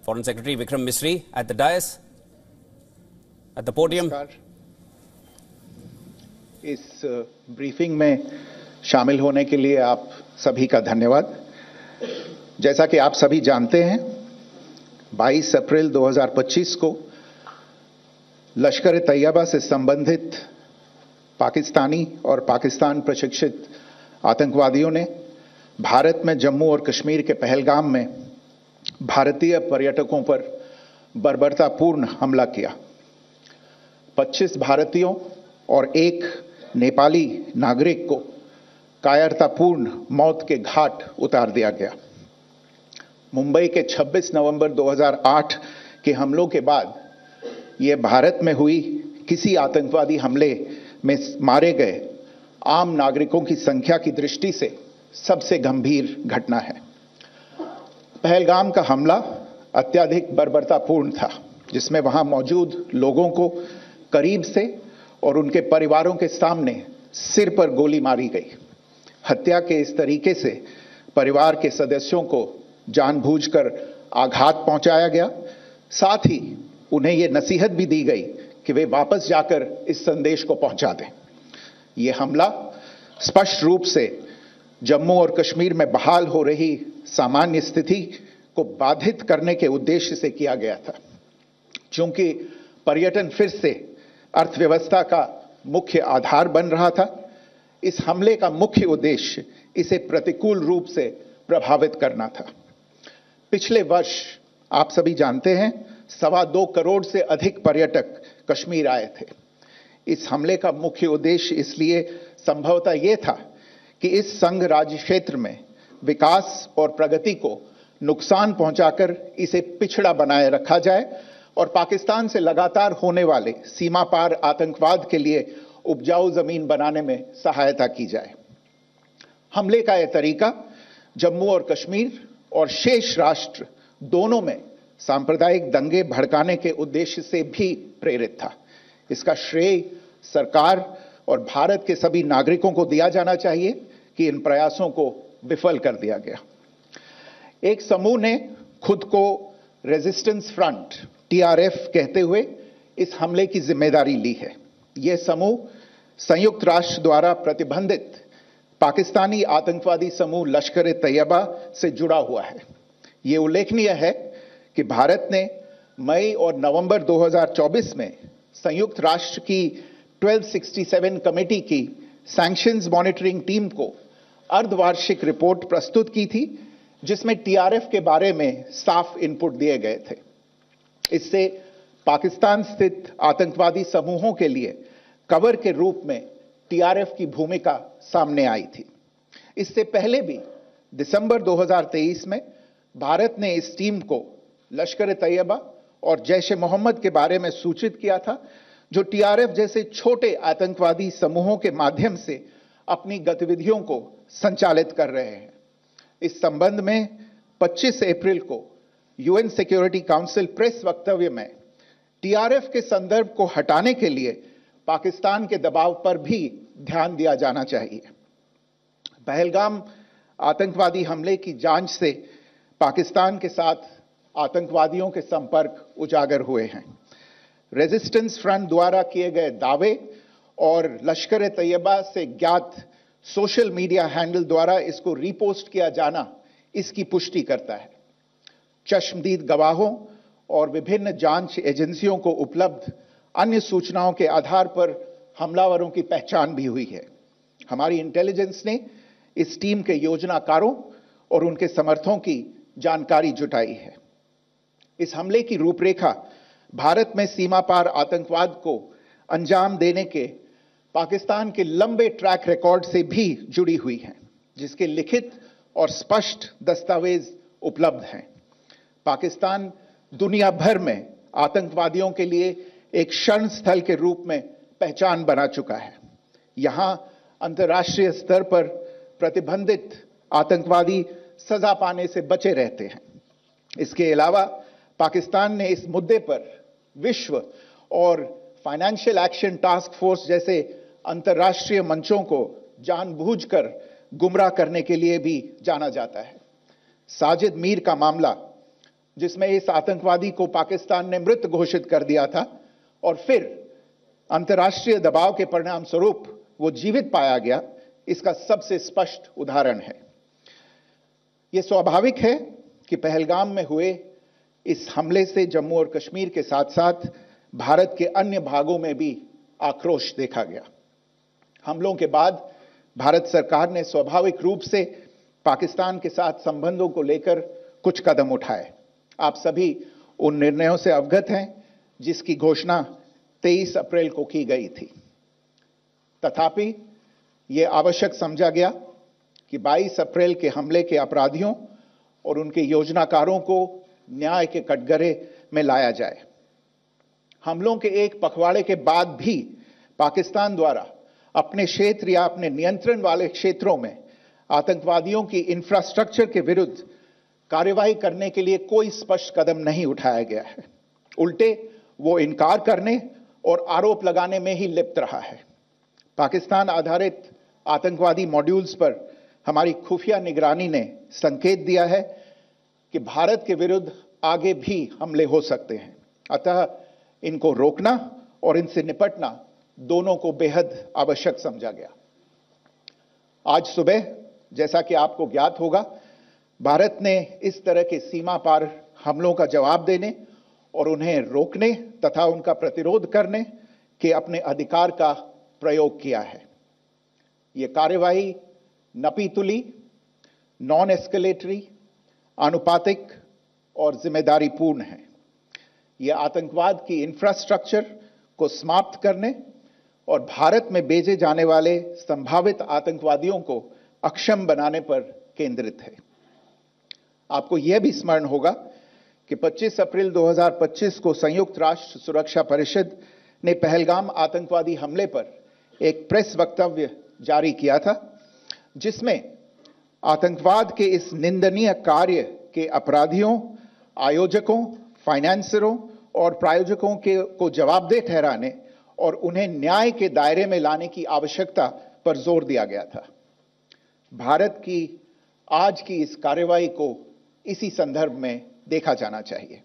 Foreign Secretary Vikram Misri at the dais, at the podium. इस briefing में शामिल होने के लिए आप सभी का धन्यवाद। जैसा कि आप सभी जानते हैं, 22 अप्रैल 2025 को लश्कर तैयबा से संबंधित पाकिस्तानी और पाकिस्तान प्रशिक्षित आतंकवादियों ने भारत में जम्मू और कश्मीर के पहलगाम में भारतीय पर्यटकों पर बर्बरतापूर्ण हमला किया। 25 भारतीयों और एक नेपाली नागरिक को कायरतापूर्ण मौत के घाट उतार दिया गया। मुंबई के 26 नवंबर 2008 के हमलों के बाद यह भारत में हुई किसी आतंकवादी हमले में मारे गए आम नागरिकों की संख्या की दृष्टि से सबसे गंभीर घटना है। पहलगाम का हमला अत्यधिक बर्बरतापूर्ण था, जिसमें वहां मौजूद लोगों को करीब से और उनके परिवारों के सामने सिर पर गोली मारी गई। हत्या के इस तरीके से परिवार के सदस्यों को जानबूझकर आघात पहुंचाया गया। साथ ही उन्हें यह नसीहत भी दी गई कि वे वापस जाकर इस संदेश को पहुंचा दें। यह हमला स्पष्ट रूप से जम्मू और कश्मीर में बहाल हो रही सामान्य स्थिति को बाधित करने के उद्देश्य से किया गया था। चूंकि पर्यटन फिर से अर्थव्यवस्था का मुख्य आधार बन रहा था, इस हमले का मुख्य उद्देश्य इसे प्रतिकूल रूप से प्रभावित करना था। पिछले वर्ष आप सभी जानते हैं, 2.25 करोड़ से अधिक पर्यटक कश्मीर आए थे। इस हमले का मुख्य उद्देश्य इसलिए संभवतः यह था कि इस संघ राज्य क्षेत्र में विकास और प्रगति को नुकसान पहुंचाकर इसे पिछड़ा बनाए रखा जाए और पाकिस्तान से लगातार होने वाले सीमा पार आतंकवाद के लिए उपजाऊ जमीन बनाने में सहायता की जाए। हमले का यह तरीका जम्मू और कश्मीर और शेष राष्ट्र दोनों में सांप्रदायिक दंगे भड़काने के उद्देश्य से भी प्रेरित था। इसका श्रेय सरकार और भारत के सभी नागरिकों को दिया जाना चाहिए कि इन प्रयासों को विफल कर दिया गया। एक समूह ने खुद को रेजिस्टेंस फ्रंट TRF कहते हुए इस हमले की जिम्मेदारी ली है। यह समूह संयुक्त राष्ट्र द्वारा प्रतिबंधित पाकिस्तानी आतंकवादी समूह लश्कर तैयबा से जुड़ा हुआ है। यह उल्लेखनीय है कि भारत ने मई और नवंबर 2024 में संयुक्त राष्ट्र की 1267 कमेटी की सैंक्शंस मॉनिटरिंग टीम को अर्धवार्षिक रिपोर्ट प्रस्तुत की थी, जिसमें TRF के बारे में साफ इनपुट दिए गए थे। इससे पाकिस्तान स्थित आतंकवादी समूहों के लिए कवर के रूप में TRF की भूमिका सामने आई थी। इससे पहले भी दिसंबर 2023 में भारत ने इस टीम को लश्कर तैयबा और जैश ए मोहम्मद के बारे में सूचित किया था, जो TRF जैसे छोटे आतंकवादी समूहों के माध्यम से अपनी गतिविधियों को संचालित कर रहे हैं। इस संबंध में 25 अप्रैल को UN सिक्योरिटी काउंसिल प्रेस वक्तव्य में TRF के संदर्भ को हटाने के लिए पाकिस्तान के दबाव पर भी ध्यान दिया जाना चाहिए। पहलगाम आतंकवादी हमले की जांच से पाकिस्तान के साथ आतंकवादियों के संपर्क उजागर हुए हैं। रेजिस्टेंस फ्रंट द्वारा किए गए दावे और लश्कर तैयबा से ज्ञात सोशल मीडिया हैंडल द्वारा इसको रीपोस्ट किया जाना इसकी पुष्टि करता है। चश्मदीद गवाहों और विभिन्न जांच एजेंसियों को उपलब्ध अन्य सूचनाओं के आधार पर हमलावरों की पहचान भी हुई है। हमारी इंटेलिजेंस ने इस टीम के योजनाकारों और उनके समर्थकों की जानकारी जुटाई है। इस हमले की रूपरेखा भारत में सीमा पार आतंकवाद को अंजाम देने के पाकिस्तान के लंबे ट्रैक रिकॉर्ड से भी जुड़ी हुई है, जिसके लिखित और स्पष्ट दस्तावेज उपलब्ध हैं। पाकिस्तान दुनिया भर में आतंकवादियों के लिए एक शरण स्थल के रूप में पहचान बना चुका है। यहां अंतर्राष्ट्रीय स्तर पर प्रतिबंधित आतंकवादी सजा पाने से बचे रहते हैं। इसके अलावा पाकिस्तान ने इस मुद्दे पर विश्व और फाइनेंशियल एक्शन टास्क फोर्स जैसे अंतर्राष्ट्रीय मंचों को जानबूझकर गुमराह करने के लिए भी जाना जाता है। साजिद मीर का मामला जिसमें इस आतंकवादी को पाकिस्तान ने मृत घोषित कर दिया था और फिर अंतर्राष्ट्रीय दबाव के परिणाम स्वरूप वो जीवित पाया गया, इसका सबसे स्पष्ट उदाहरण है। यह स्वाभाविक है कि पहलगाम में हुए इस हमले से जम्मू और कश्मीर के साथ साथ भारत के अन्य भागों में भी आक्रोश देखा गया। हमलों के बाद भारत सरकार ने स्वाभाविक रूप से पाकिस्तान के साथ संबंधों को लेकर कुछ कदम उठाए। आप सभी उन निर्णयों से अवगत हैं जिसकी घोषणा 23 अप्रैल को की गई थी। तथापि यह आवश्यक समझा गया कि 22 अप्रैल के हमले के अपराधियों और उनके योजनाकारों को न्याय के कटघरे में लाया जाए। हमलों के एक पखवाड़े के बाद भी पाकिस्तान द्वारा अपने क्षेत्र या अपने नियंत्रण वाले क्षेत्रों में आतंकवादियों की इंफ्रास्ट्रक्चर के विरुद्ध कार्रवाई करने के लिए कोई स्पष्ट कदम नहीं उठाया गया है। उल्टे वो इनकार करने और आरोप लगाने में ही लिप्त रहा है। पाकिस्तान आधारित आतंकवादी मॉड्यूल्स पर हमारी खुफिया निगरानी ने संकेत दिया है कि भारत के विरुद्ध आगे भी हमले हो सकते हैं। अतः इनको रोकना और इनसे निपटना दोनों को बेहद आवश्यक समझा गया। आज सुबह, जैसा कि आपको ज्ञात होगा, भारत ने इस तरह के सीमा पार हमलों का जवाब देने और उन्हें रोकने तथा उनका प्रतिरोध करने के अपने अधिकार का प्रयोग किया है। यह कार्यवाही नपीतुली, नॉन एस्केलेटरी, आनुपातिक और जिम्मेदारीपूर्ण है। यह आतंकवाद की इंफ्रास्ट्रक्चर को समाप्त करने और भारत में भेजे जाने वाले संभावित आतंकवादियों को अक्षम बनाने पर केंद्रित है। आपको यह भी स्मरण होगा कि 25 अप्रैल 2025 को संयुक्त राष्ट्र सुरक्षा परिषद ने पहलगाम आतंकवादी हमले पर एक प्रेस वक्तव्य जारी किया था, जिसमें आतंकवाद के इस निंदनीय कार्य के अपराधियों, आयोजकों, फाइनेंसरों और प्रायोजकों को जवाबदेह ठहराने और उन्हें न्याय के दायरे में लाने की आवश्यकता पर जोर दिया गया था। भारत की आज की इस कार्रवाई को इसी संदर्भ में देखा जाना चाहिए।